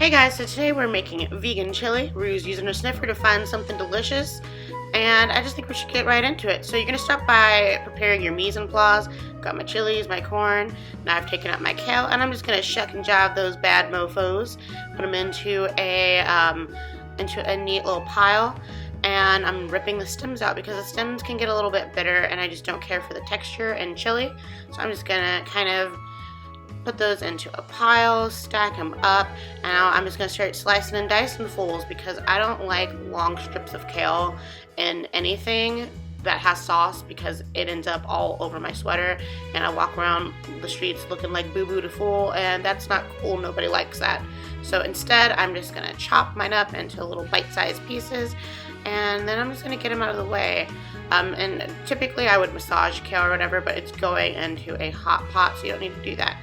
Hey guys, so today we're making vegan chili. We're using a sniffer to find something delicious, and I just think we should get right into it. So you're going to start by preparing your mise en place. Got my chilies, my corn, now I've taken out my kale, and I'm just going to shuck and jive those bad mofos, put them into a neat little pile, and I'm ripping the stems out because the stems can get a little bit bitter, and I just don't care for the texture in chili. So I'm just going to kind of put those into a pile, stack them up, and now I'm just going to start slicing and dicing fulls because I don't like long strips of kale in anything that has sauce because it ends up all over my sweater and I walk around the streets looking like boo-boo to fool, and that's not cool. Nobody likes that. So instead, I'm just going to chop mine up into little bite-sized pieces, and then I'm just going to get them out of the way. And typically I would massage kale or whatever, but it's going into a hot pot, so you don't need to do that.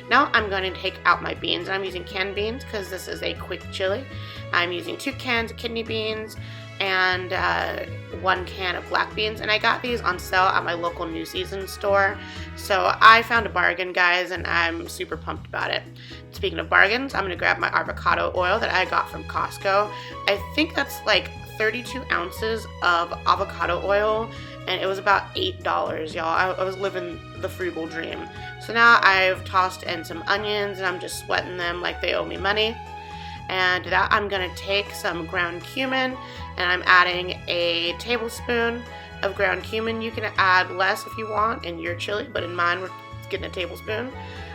Now I'm going to take out my beans. I'm using canned beans because this is a quick chili. I'm using 2 cans of kidney beans and 1 can of black beans, and I got these on sale at my local New Season store. So I found a bargain, guys, and I'm super pumped about it. Speaking of bargains, I'm going to grab my avocado oil that I got from Costco. I think that's like 32 ounces of avocado oil, and it was about $8, y'all. I was living the frugal dream. So now I've tossed in some onions, and I'm just sweating them like they owe me money. And to that, I'm going to take some ground cumin, and I'm adding a tablespoon of ground cumin. You can add less if you want in your chili, but in mine, we're getting a tablespoon.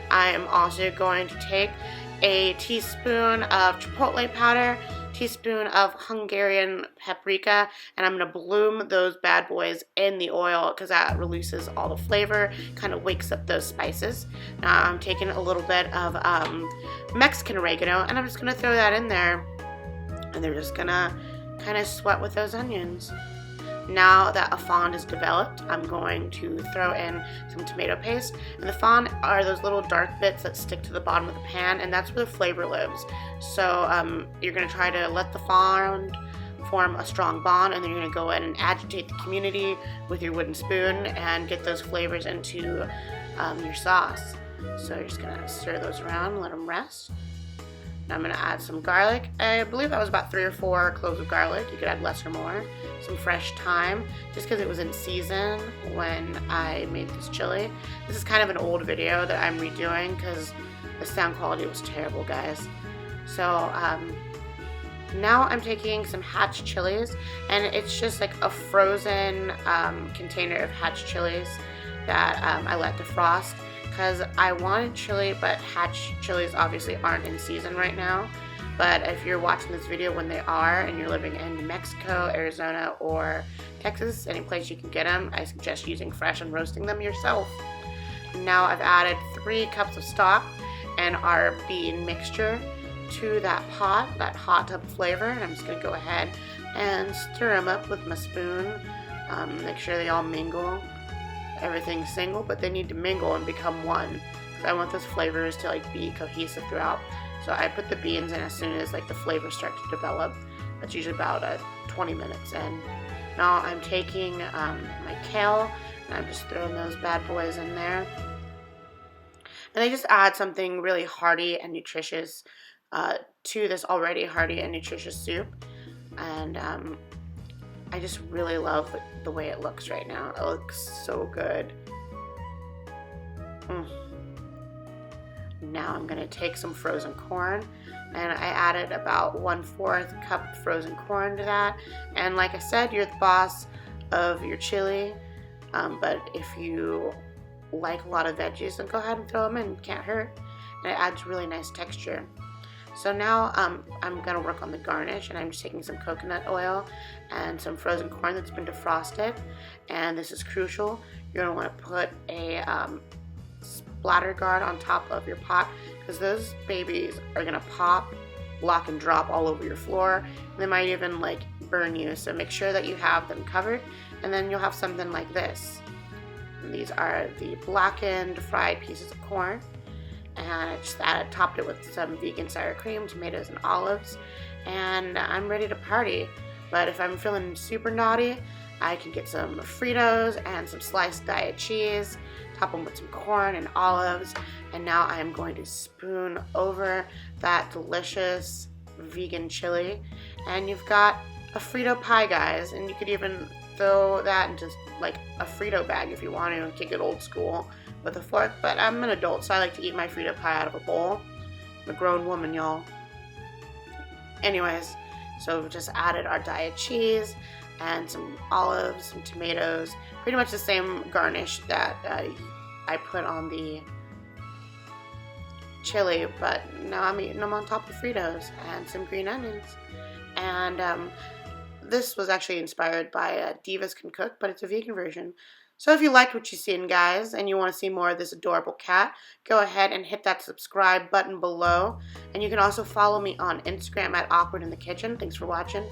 I am also going to take a teaspoon of chipotle powder, teaspoon of Hungarian paprika, and I'm going to bloom those bad boys in the oil because that releases all the flavor, kind of wakes up those spices. Now I'm taking a little bit of Mexican oregano, and I'm just going to throw that in there, and they're just going to kind of sweat with those onions. Now that a fond is developed, I'm going to throw in some tomato paste, and the fond are those little dark bits that stick to the bottom of the pan, and that's where the flavor lives. So you're going to try to let the fond form a strong bond, and then you're going to go in and agitate the community with your wooden spoon and get those flavors into your sauce. So you're just going to stir those around and let them rest. Now I'm going to add some garlic. I believe that was about 3 or 4 cloves of garlic. You could add less or more. Some fresh thyme, just because it was in season when I made this chili. This is kind of an old video that I'm redoing because the sound quality was terrible, guys. So now I'm taking some hatch chilies, and it's just like a frozen container of hatch chilies that I let defrost. Because I wanted chili, but hatch chilies obviously aren't in season right now. But if you're watching this video when they are, and you're living in New Mexico, Arizona, or Texas, any place you can get them, I suggest using fresh and roasting them yourself. Now I've added 3 cups of stock and our bean mixture to that pot, that hot tub flavor, and I'm just going to go ahead and stir them up with my spoon. Make sure they all mingle. Everything's single, but they need to mingle and become one, because I want those flavors to like be cohesive throughout. So I put the beans in as soon as like the flavors start to develop. That's usually about 20 minutes in. Now I'm taking my kale, and I'm just throwing those bad boys in there, and I just add something really hearty and nutritious to this already hearty and nutritious soup. And I just really love the way it looks right now. It looks so good. Now I'm going to take some frozen corn, and I added about 1/4 cup frozen corn to that. And like I said, you're the boss of your chili, but if you like a lot of veggies, then go ahead and throw them in. Can't hurt, and it adds really nice texture. So now I'm going to work on the garnish, and I'm just taking some coconut oil and some frozen corn that's been defrosted, and this is crucial. You're going to want to put a splatter guard on top of your pot, because those babies are going to pop, lock, and drop all over your floor, and they might even like burn you. So make sure that you have them covered, and then you'll have something like this. And these are the blackened fried pieces of corn. And I just topped it with some vegan sour cream, tomatoes, and olives, and I'm ready to party. But if I'm feeling super naughty, I can get some Fritos and some sliced Daiya cheese, top them with some corn and olives, and now I am going to spoon over that delicious vegan chili. And you've got a Frito pie, guys, and you could even throw that into like a Frito bag if you want to and kick it old school with a fork, but I'm an adult, so I like to eat my Frito pie out of a bowl. I'm a grown woman, y'all. Anyways, so we just added our daiya cheese and some olives, some tomatoes, pretty much the same garnish that I put on the chili, but now I'm eating them on top of Fritos and some green onions. And this was actually inspired by Divas Can Cook, but it's a vegan version. So if you liked what you've seen, guys, and you want to see more of this adorable cat, go ahead and hit that subscribe button below. And you can also follow me on Instagram at Awkward in the Kitchen. Thanks for watching.